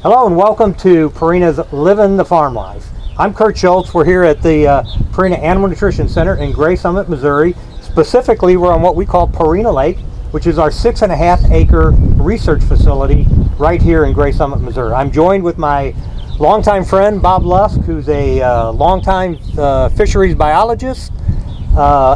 Hello and welcome to Purina's Livin the Farm Life. I'm Kurt Schultz. We're here at the Purina Animal Nutrition Center in Gray Summit, Missouri. Specifically, we're on what we call Purina Lake, which is our 6.5 acre research facility right here in Gray Summit, Missouri. I'm joined with my longtime friend, Bob Lusk, who's a longtime fisheries biologist,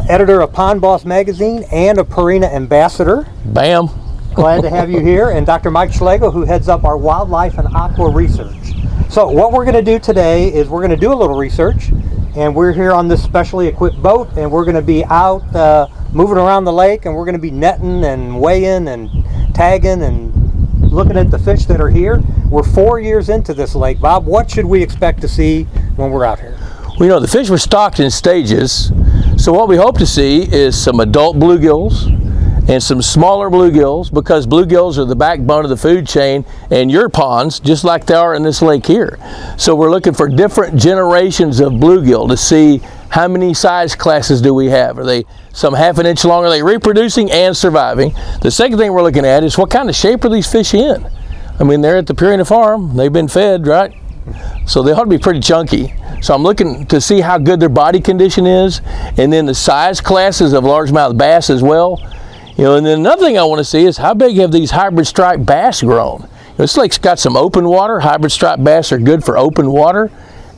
editor of Pond Boss magazine, and a Purina ambassador. Bam! Glad to have you here. And Dr. Mike Schlegel, who heads up our wildlife and aqua research. So what we're going to do today is we're going to do a little research, and we're here on this specially equipped boat, and we're going to be out moving around the lake, and we're going to be netting and weighing and tagging and looking at the fish that are here. We're 4 years into this lake. Bob, what should we expect to see when we're out here? Well, you know, the fish were stocked in stages, so what we hope to see is some adult bluegills and some smaller bluegills, because bluegills are the backbone of the food chain in your ponds, just like they are in this lake here. So we're looking for different generations of bluegill to see how many size classes do we have. Are they some half an inch long? Are they reproducing and surviving? The second thing we're looking at is what kind of shape are these fish in? I mean, they're at the Purina farm, they've been fed, right? So they ought to be pretty chunky. So I'm looking to see how good their body condition is, and then the size classes of largemouth bass as well. You know, and then another thing I want to see is how big have these hybrid striped bass grown? You know, this lake's got some open water. Hybrid striped bass are good for open water.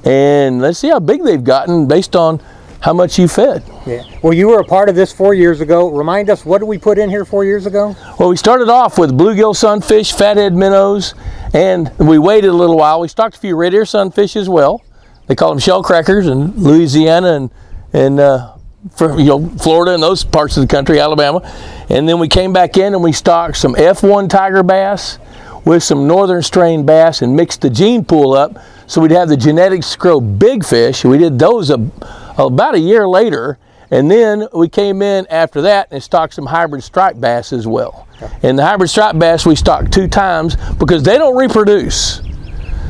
And let's see how big they've gotten based on how much you fed. Yeah. Well, you were a part of this 4 years ago. Remind us, what did we put in here 4 years ago? Well, we started off with bluegill sunfish, fathead minnows, and we waited a little while. We stocked a few red ear sunfish as well. They call them shell crackers in Louisiana and for, you know, Florida and those parts of the country, Alabama. And then we came back in and we stocked some F1 tiger bass with some northern strain bass and mixed the gene pool up so we'd have the genetics to grow big fish. We did those about a year later, and then we came in after that and stocked some hybrid striped bass as well. Okay. And the hybrid striped bass we stocked 2 times because they don't reproduce.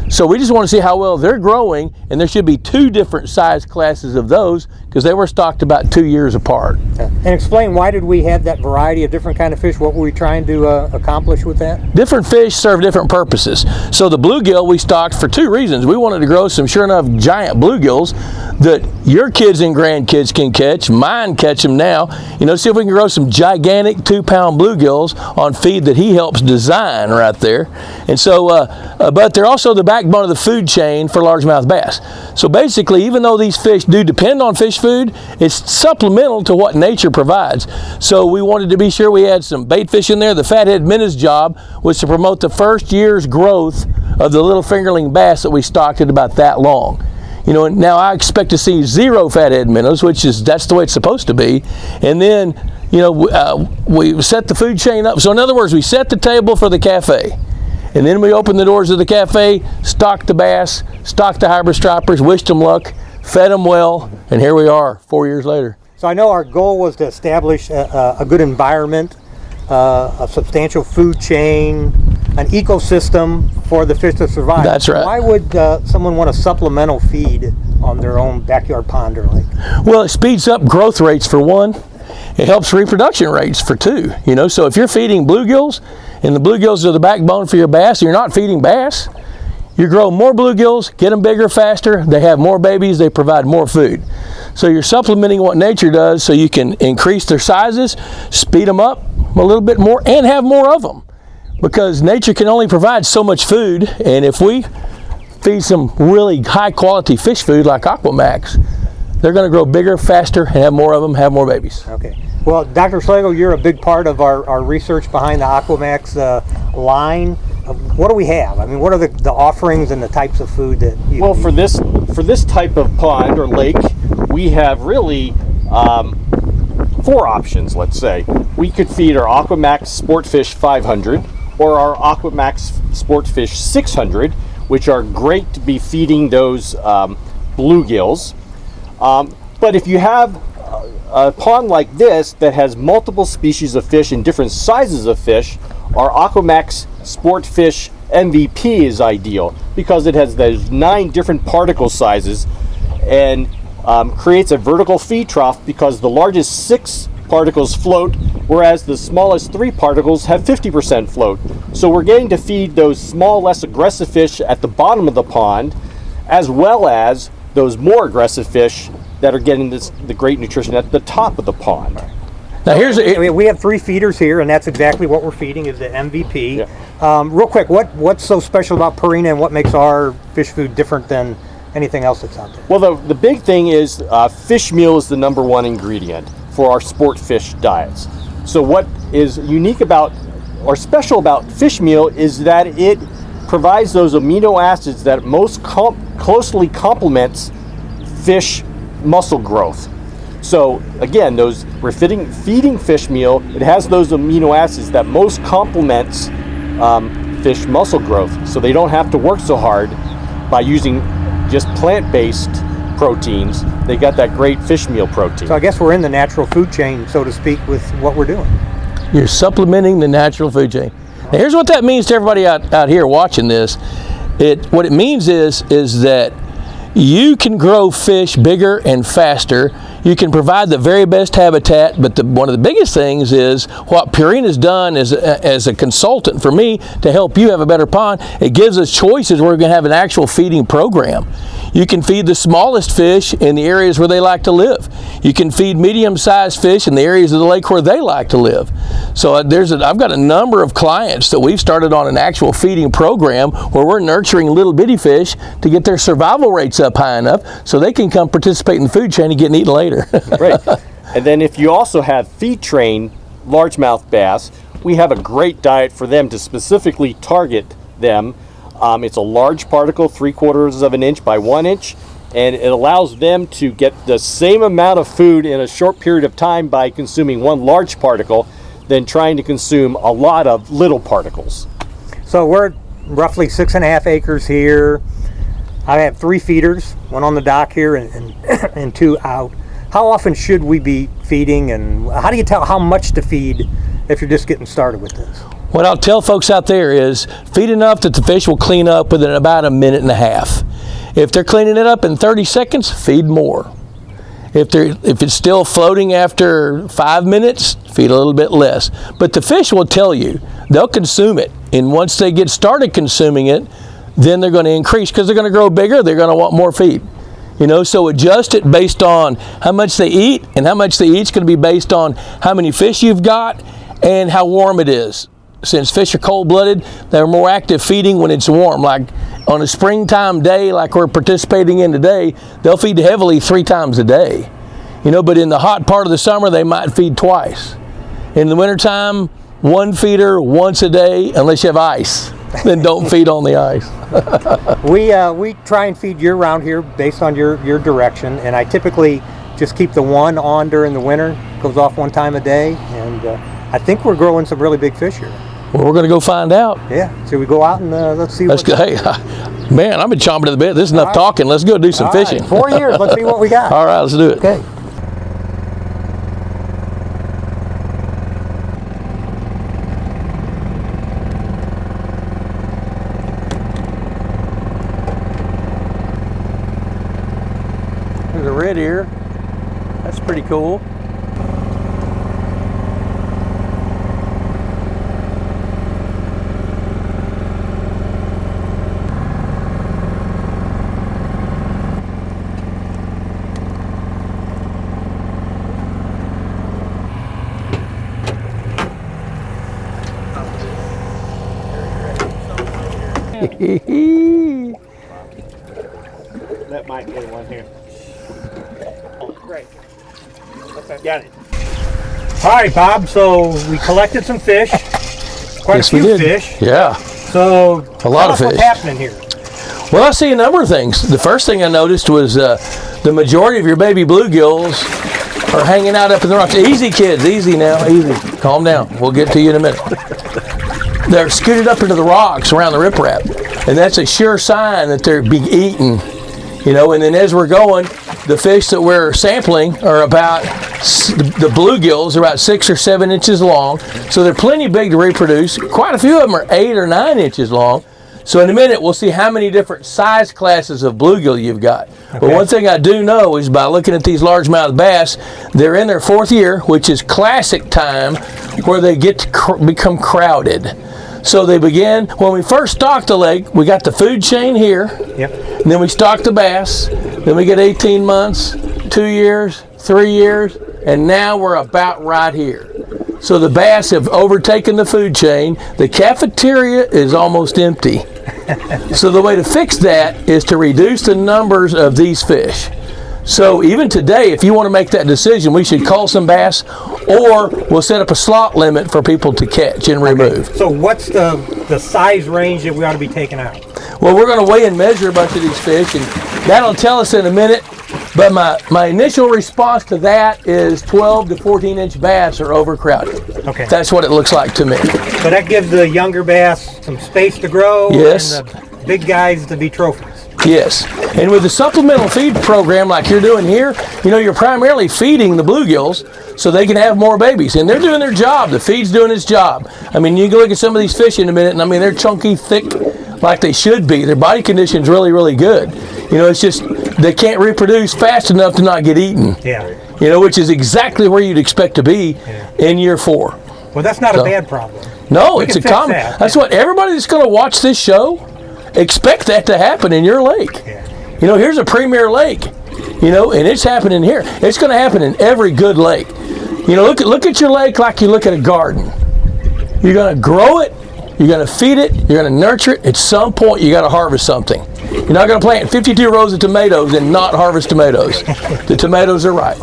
So we just want to see how well they're growing, and there should be 2 different size classes of those because they were stocked about 2 years apart. And explain, why did we have that variety of different kind of fish? What were we trying to accomplish with that? Different fish serve different purposes. So the bluegill we stocked for 2 reasons. We wanted to grow some, sure enough, giant bluegills that your kids and grandkids can catch. Mine catch them now. You know, see if we can grow some gigantic 2-pound bluegills on feed that he helps design right there. And so, but they're also the backbone of the food chain for largemouth bass. So basically, even though these fish do depend on fish food, it's supplemental to what nature provides. So we wanted to be sure we had some bait fish in there. The fathead minnows job was to promote the first year's growth of the little fingerling bass that we stocked at about that long. You know, now I expect to see 0 fathead minnows, that's the way it's supposed to be. And then, you know, we set the food chain up. So in other words, we set the table for the cafe. And then we opened the doors of the cafe, stocked the bass, stocked the hybrid stripers, wished them luck, fed them well, and here we are 4 years later. So I know our goal was to establish a good environment, a substantial food chain, an ecosystem for the fish to survive. That's right. Why would someone want a supplemental feed on their own backyard pond or lake? Well, it speeds up growth rates for 1. It helps reproduction rates for 2. You know, so if you're feeding bluegills, and the bluegills are the backbone for your bass, and you're not feeding bass, you grow more bluegills, get them bigger faster, they have more babies, they provide more food. So you're supplementing what nature does so you can increase their sizes, speed them up a little bit more, and have more of them. Because nature can only provide so much food, and if we feed some really high quality fish food like Aqua Max, they're going to grow bigger, faster, and have more of them, have more babies. Okay. Well, Dr. Schlegel, you're a big part of our research behind the Aqua Max line. What do we have? I mean, what are the offerings and the types of food that you... Well, for this type of pond or lake, we have really 4 options, let's say. We could feed our Aqua Max Sportfish 500 or our Aqua Max Sportfish 600, which are great to be feeding those bluegills. But if you have a pond like this that has multiple species of fish and different sizes of fish, our Aqua Max Sportfish MVP is ideal because it has those 9 different particle sizes and creates a vertical feed trough, because the largest 6 particles float, whereas the smallest 3 particles have 50% float. So we're getting to feed those small, less aggressive fish at the bottom of the pond, as well as those more aggressive fish that are getting the great nutrition at the top of the pond. Now we have 3 feeders here, and that's exactly what we're feeding is the MVP. Yeah. Real quick, what's so special about Purina, and what makes our fish food different than anything else that's out there? Well, the big thing is fish meal is the #1 ingredient for our sport fish diets. So what is unique about or special about fish meal is that it provides those amino acids that most closely complements fish muscle growth. So again, we're feeding fish meal. It has those amino acids that most complements fish muscle growth. So they don't have to work so hard by using just plant-based proteins. They got that great fish meal protein. So I guess we're in the natural food chain, so to speak, with what we're doing. you're supplementing the natural food chain. Now here's what that means to everybody out here watching this. What it means is that you can grow fish bigger and faster. You can provide the very best habitat, but one of the biggest things is what Purina's done as a consultant for me to help you have a better pond. It gives us choices. We're going to have an actual feeding program. You can feed the smallest fish in the areas where they like to live. You can feed medium-sized fish in the areas of the lake where they like to live. So I've got a number of clients that we've started on an actual feeding program where we're nurturing little bitty fish to get their survival rates up high enough so they can come participate in the food chain and get eaten later. Right. And then if you also have feed-trained largemouth bass, we have a great diet for them to specifically target them. It's a large particle, 3/4 of an inch by 1 inch, and it allows them to get the same amount of food in a short period of time by consuming one large particle than trying to consume a lot of little particles. So we're roughly 6.5 acres here. I have 3 feeders, one on the dock here and 2 out. How often should we be feeding, and how do you tell how much to feed if you're just getting started with this? What I'll tell folks out there is feed enough that the fish will clean up within about 1.5 minutes. If they're cleaning it up in 30 seconds, feed more. If it's still floating after 5 minutes, feed a little bit less. But the fish will tell you, they'll consume it. And once they get started consuming it, then they're going to increase because they're going to grow bigger, they're going to want more feed. So adjust it based on how much they eat, and how much they eat is going to be based on how many fish you've got and how warm it is. Since fish are cold-blooded, they're more active feeding when it's warm. Like on a springtime day like we're participating in today, they'll feed heavily 3 times a day. But in the hot part of the summer, they might feed twice. In the wintertime, 1 feeder once a day, unless you have ice. Then don't feed on the ice. We try and feed year-round here based on your direction, and I typically just keep the one on during the winter. Goes off 1 time a day, and I think we're growing some really big fish here. Well, we're going to go find out. Yeah, so we go out and let's see. Let's go. Hey, man, I've been chomping at the bit. This is enough talking. Let's go do some fishing. 4 years. Let's see what we got. All right, let's do it. Okay. There's a red ear. That's pretty cool. That might be one here. Oh, great. Okay, got it. All right, Bob. So we collected some fish. Quite Yes, a few we did. fish. Yeah. So A lot of tell us fish. What's happening here? Well, I see a number of things. The first thing I noticed was the majority of your baby bluegills are hanging out up in the rocks. Easy, kids. Easy now. Easy. Calm down. We'll get to you in a minute. They're scooted up into the rocks around the riprap, and that's a sure sign that they're being eaten. And then as we're going, the fish that we're sampling are about, the bluegills are about 6 or 7 inches long, so they're plenty big to reproduce. Quite a few of them are 8 or 9 inches long. So in a minute, we'll see how many different size classes of bluegill you've got. But one thing I do know is by looking at these largemouth bass, they're in their 4th year, which is classic time where they get to become crowded. So they begin, when we first stocked the lake, we got the food chain here, and then we stocked the bass, then we get 18 months, 2 years, 3 years, and now we're about right here. So the bass have overtaken the food chain. The cafeteria is almost empty. So the way to fix that is to reduce the numbers of these fish. So even today, if you want to make that decision, we should cull some bass, or we'll set up a slot limit for people to catch and remove. So what's the size range that we ought to be taking out? Well, we're going to weigh and measure a bunch of these fish, and that'll tell us in a minute. But my initial response to that is 12 to 14-inch bass are overcrowded. Okay. That's what it looks like to me. So that gives the younger bass some space to grow, Yes. and the big guys to be trophies. Yes, and with the supplemental feed program like you're doing here, you know, you're primarily feeding the bluegills so they can have more babies, and they're doing their job. The feed's doing its job. I mean, you can look at some of these fish in a minute, and I mean, they're chunky, thick, like they should be. Their body condition's really, really good. You know, it's just they can't reproduce fast enough to not get eaten. Yeah. You know, which is exactly where you'd expect to be in year 4. Well, that's not a bad problem. No, We it's can a fix common. that. That's what everybody that's going to watch this show expect that to happen in your lake. Yeah. You know, here's a premier lake, you know, and it's happening here. It's going to happen in every good lake. You know, look at your lake like you look at a garden. You're going to grow it, you're going to feed it, you're going to nurture it. At some point, you got to harvest something. You're not going to plant 52 rows of tomatoes and not harvest tomatoes. The tomatoes are ripe.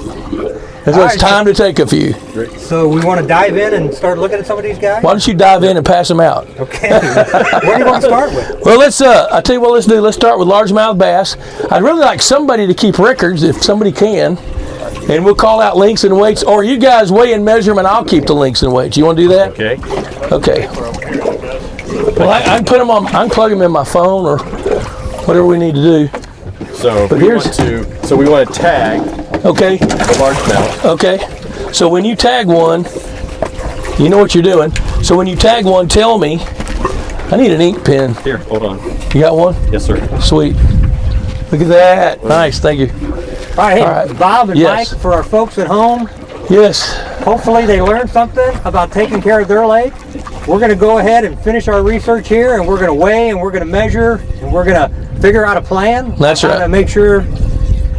And so it's time to take a few. So we want to dive in and start looking at some of these guys? Why don't you dive in and pass them out? Okay. Where do you want to start with? Well, I'll tell you what let's do. Let's start with largemouth bass. I'd really like somebody to keep records, if somebody can. And we'll call out links and weights, or you guys weigh and measure them, and I'll keep the links and weights. You want to do that? Okay. Okay. Well, I can put them on, I can plug them in my phone or whatever we need to do. So But we want to tag Okay. the largemouth. Okay. So when you tag one, you know what you're doing. So when you tag one, tell me. I need an ink pen. Here, hold on. You got one? Yes, sir. Sweet. Look at that. Nice. Thank you. All right, hey, All right. Bob and Yes. Mike, for our folks at home, Yes. hopefully they learned something about taking care of their lake. We're going to go ahead and finish our research here, and we're going to weigh, and we're going to measure, and we're going to figure out a plan. That's right. To make sure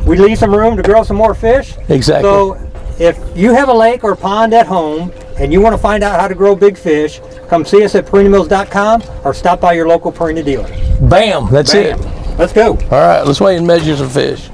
we leave some room to grow some more fish. Exactly. So if you have a lake or pond at home and you want to find out how to grow big fish, come see us at purinamills.com or stop by your local Purina dealer. Bam. That's Bam. it. Let's go. All right. Let's weigh and measure some fish.